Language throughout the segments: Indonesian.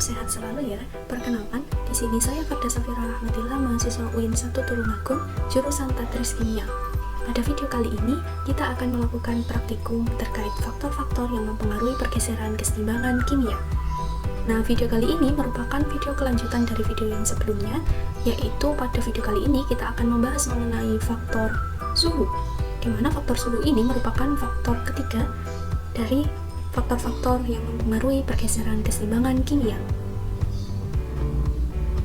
Tetap sehat selalu ya. Perkenalkan, di sini saya Farda Safira Rahmatillah, mahasiswa UIN 1 Tulungagung, jurusan Tatris Kimia. Pada video kali ini, kita akan melakukan praktikum terkait faktor-faktor yang mempengaruhi pergeseran keseimbangan kimia. Nah, video kali ini merupakan video kelanjutan dari video yang sebelumnya, yaitu pada video kali ini kita akan membahas mengenai faktor suhu, di mana faktor suhu ini merupakan faktor ketiga dari faktor-faktor yang mempengaruhi pergeseran keseimbangan kimia.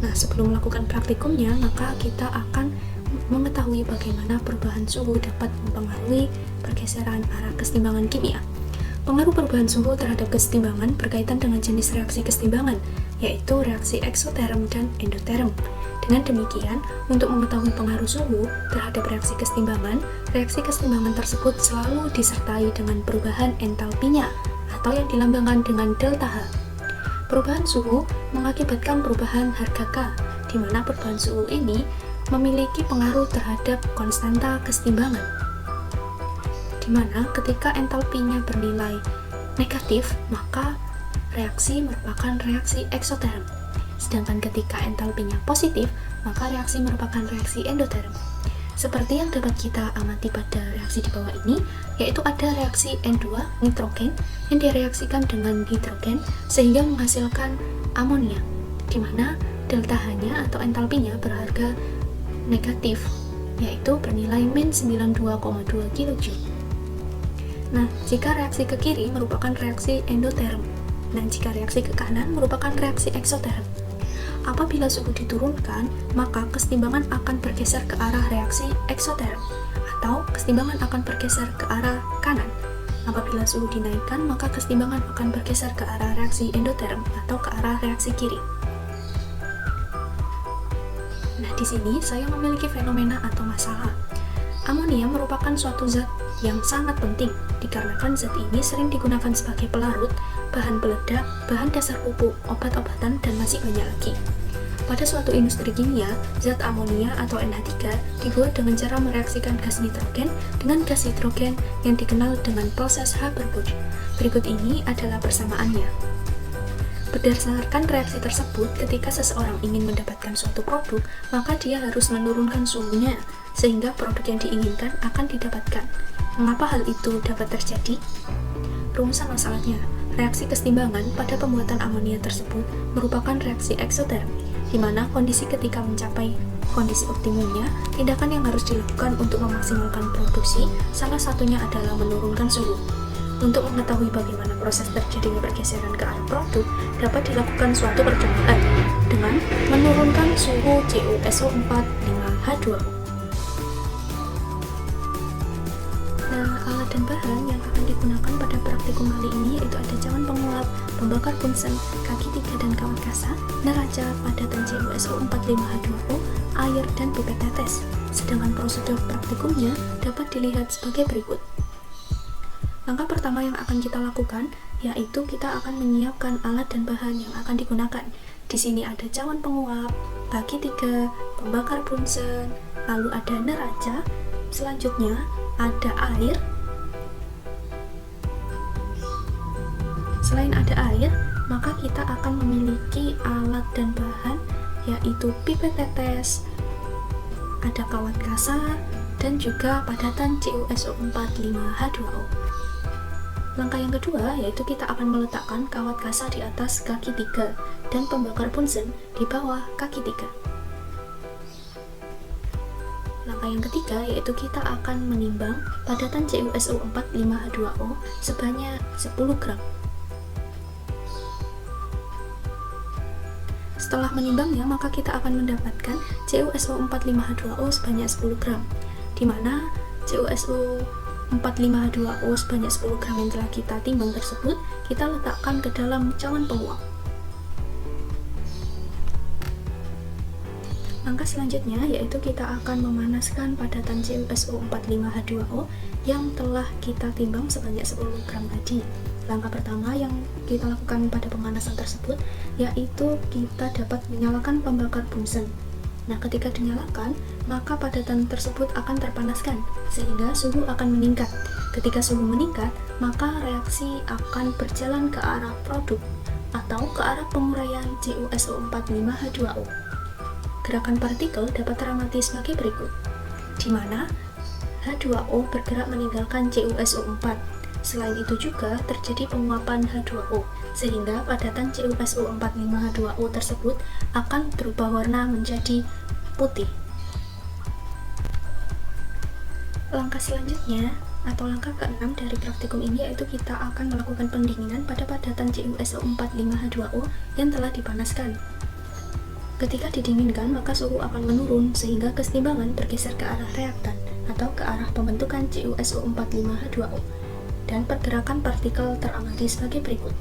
Nah, sebelum melakukan praktikumnya, maka kita akan mengetahui bagaimana perubahan suhu dapat mempengaruhi pergeseran arah keseimbangan kimia. Pengaruh perubahan suhu terhadap keseimbangan berkaitan dengan jenis reaksi keseimbangan, yaitu reaksi eksoterm dan endoterm. Dengan demikian, untuk mengetahui pengaruh suhu terhadap reaksi keseimbangan tersebut selalu disertai dengan perubahan entalpinya, atau yang dilambangkan dengan delta H. Perubahan suhu mengakibatkan perubahan harga K, di mana perubahan suhu ini memiliki pengaruh terhadap konstanta keseimbangan, di mana ketika entalpinya bernilai negatif, maka reaksi merupakan reaksi eksoterm. Sedangkan ketika entalpinya positif, maka reaksi merupakan reaksi endoterm. Seperti yang dapat kita amati pada reaksi di bawah ini, yaitu ada reaksi N2 nitrogen yang direaksikan dengan hidrogen sehingga menghasilkan amonia, di mana delta H-nya atau entalpinya berharga negatif, yaitu bernilai min 92,2 kJ. Nah, jika reaksi ke kiri merupakan reaksi endoterm, dan jika reaksi ke kanan merupakan reaksi eksoterm. Apabila suhu diturunkan, maka keseimbangan akan bergeser ke arah reaksi eksoterm, atau keseimbangan akan bergeser ke arah kanan. Apabila suhu dinaikkan, maka keseimbangan akan bergeser ke arah reaksi endoterm atau ke arah reaksi kiri. Nah, di sini saya memiliki fenomena atau masalah. Amonia merupakan suatu zat yang sangat penting, dikarenakan zat ini sering digunakan sebagai pelarut, bahan peledak, bahan dasar pupuk, obat-obatan, dan masih banyak lagi. Pada suatu industri kimia, zat amonia atau NH3 dibuat dengan cara mereaksikan gas nitrogen dengan gas hidrogen yang dikenal dengan proses Haber-Bosch. Berikut ini adalah persamaannya. Berdasarkan reaksi tersebut, ketika seseorang ingin mendapatkan suatu produk, maka dia harus menurunkan suhunya, sehingga produk yang diinginkan akan didapatkan. Mengapa hal itu dapat terjadi? Rumusan masalahnya, reaksi keseimbangan pada pembuatan amonia tersebut merupakan reaksi eksoterm, di mana kondisi ketika mencapai kondisi optimumnya, tindakan yang harus dilakukan untuk memaksimalkan produksi, salah satunya adalah menurunkan suhu. Untuk mengetahui bagaimana proses terjadinya pergeseran ke arah produk, dapat dilakukan suatu percobaan dengan menurunkan suhu CuSO4 5H2O. Nah, alat dan bahan yang akan digunakan pada praktikum kali ini yaitu ada cawan penguap, pembakar Bunsen, kaki 3 dan kawat kasa, neraca, padatan CuSO4 5H2O, air, dan pipet tetes. Sedangkan prosedur praktikumnya dapat dilihat sebagai berikut. Langkah pertama yang akan kita lakukan yaitu kita akan menyiapkan alat dan bahan yang akan digunakan. Di sini ada cawan penguap, kaki 3, pembakar Bunsen, lalu ada neraca, selanjutnya ada air. Selain ada air, maka kita akan memiliki alat dan bahan yaitu pipet tetes, ada kawat kasa, dan juga padatan CuSO4 5H2O. Langkah yang kedua yaitu kita akan meletakkan kawat kasa di atas kaki 3 dan pembakar Bunsen di bawah kaki 3. Langkah yang ketiga yaitu kita akan menimbang padatan CuSO4 5H2O sebanyak 10 gram. Setelah menimbangnya, maka kita akan mendapatkan CuSO4 5H2O sebanyak 10 gram, di mana CuSO4 5H2O sebanyak 10 gram yang telah kita timbang tersebut kita letakkan ke dalam cawan penguap. Langkah selanjutnya yaitu kita akan memanaskan padatan CuSO4 5H2O yang telah kita timbang sebanyak 10 gram tadi. Langkah pertama yang kita lakukan pada pemanasan tersebut yaitu kita dapat menyalakan pembakar Bunsen. Nah, ketika dinyalakan, maka padatan tersebut akan terpanaskan sehingga suhu akan meningkat. Ketika suhu meningkat, maka reaksi akan berjalan ke arah produk. atau ke arah penguraian CuSO45H2O. Gerakan partikel dapat teramati sebagai berikut, di mana H2O bergerak meninggalkan CuSO4. Selain itu juga terjadi penguapan H2O, sehingga padatan CuSO45H2O tersebut akan berubah warna menjadi putih. Langkah selanjutnya atau langkah ke-6 dari praktikum ini yaitu kita akan melakukan pendinginan pada padatan CuSO45H2O yang telah dipanaskan. Ketika didinginkan, maka suhu akan menurun sehingga kesetimbangan bergeser ke arah reaktan atau ke arah pembentukan CuSO45H2O dan pergerakan partikel teramati sebagai berikut.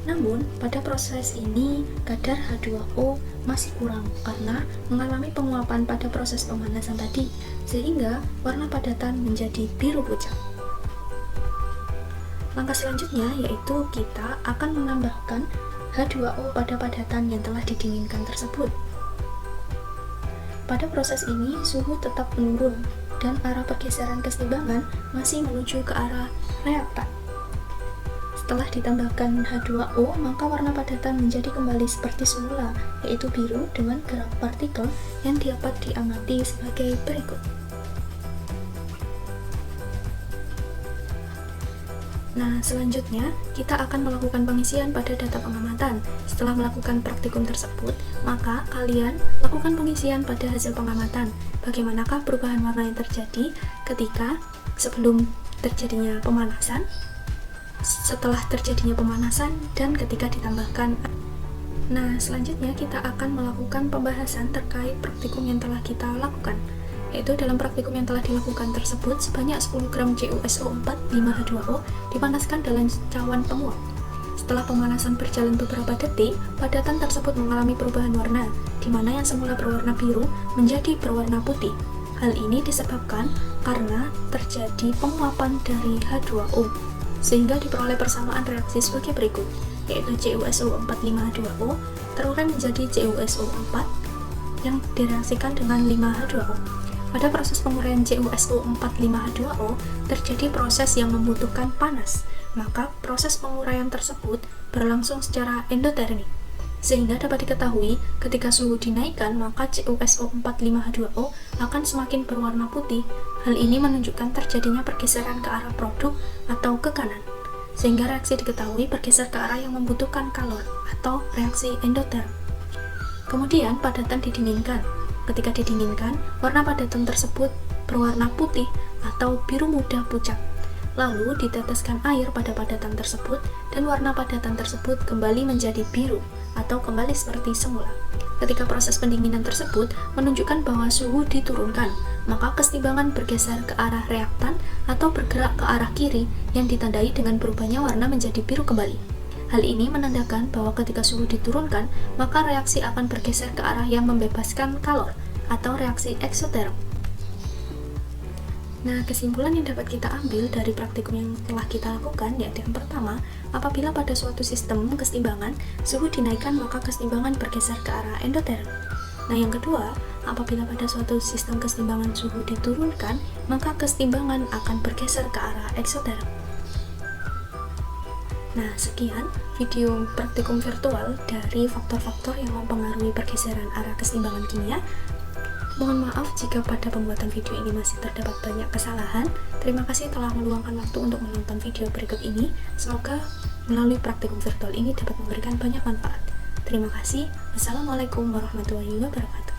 Namun, pada proses ini kadar H2O masih kurang karena mengalami penguapan pada proses pemanasan tadi, sehingga warna padatan menjadi biru pucat. Langkah selanjutnya yaitu kita akan menambahkan H2O pada padatan yang telah didinginkan tersebut. Pada proses ini, suhu tetap menurun dan arah pergeseran kesetimbangan masih menuju ke arah reaktan. Setelah ditambahkan H2O, maka warna padatan menjadi kembali seperti semula, yaitu biru dengan gerak partikel yang dapat diamati sebagai berikut. Nah, selanjutnya kita akan melakukan pengisian pada data pengamatan. Setelah melakukan praktikum tersebut, maka kalian lakukan pengisian pada hasil pengamatan. Bagaimanakah perubahan warna yang terjadi ketika sebelum terjadinya pemanasan, setelah terjadinya pemanasan, dan ketika ditambahkan. Nah, selanjutnya kita akan melakukan pembahasan terkait praktikum yang telah kita lakukan, yaitu dalam praktikum yang telah dilakukan tersebut sebanyak 10 gram CuSO45H2O dipanaskan dalam cawan penguap. Setelah pemanasan berjalan beberapa detik, padatan tersebut mengalami perubahan warna, di mana yang semula berwarna biru menjadi berwarna putih. Hal ini disebabkan karena terjadi penguapan dari H2O, sehingga diperoleh persamaan reaksi sebagai berikut, yaitu CuSO45H2O terurai menjadi CuSO4 yang direaksikan dengan 5H2O. Pada proses penguraian CuSO45H2O terjadi proses yang membutuhkan panas, maka proses penguraian tersebut berlangsung secara endotermik, sehingga dapat diketahui ketika suhu dinaikkan maka CuSO45H2O akan semakin berwarna putih. Hal ini menunjukkan terjadinya pergeseran ke arah produk atau ke kanan, sehingga reaksi diketahui bergeser ke arah yang membutuhkan kalor atau reaksi endoterm. Kemudian padatan didinginkan. Ketika didinginkan, warna padatan tersebut berwarna putih atau biru muda pucat. Lalu diteteskan air pada padatan tersebut dan warna padatan tersebut kembali menjadi biru atau kembali seperti semula. Ketika proses pendinginan tersebut menunjukkan bahwa suhu diturunkan, maka kesetimbangan bergeser ke arah reaktan atau bergerak ke arah kiri yang ditandai dengan berubahnya warna menjadi biru kembali. Hal ini menandakan bahwa ketika suhu diturunkan, maka reaksi akan bergeser ke arah yang membebaskan kalor atau reaksi eksoterm. Nah, kesimpulan yang dapat kita ambil dari praktikum yang telah kita lakukan yaitu yang pertama, apabila pada suatu sistem kesetimbangan suhu dinaikkan maka kesetimbangan bergeser ke arah endoterm. Nah, yang kedua, apabila pada suatu sistem kesetimbangan suhu diturunkan maka kesetimbangan akan bergeser ke arah eksoterm. Nah, sekian video praktikum virtual dari faktor-faktor yang mempengaruhi pergeseran arah kesetimbangan kimia. Mohon maaf jika pada pembuatan video ini masih terdapat banyak kesalahan. Terima kasih telah meluangkan waktu untuk menonton video berikut ini. Semoga melalui praktikum virtual ini dapat memberikan banyak manfaat. Terima kasih. Wassalamualaikum warahmatullahi wabarakatuh.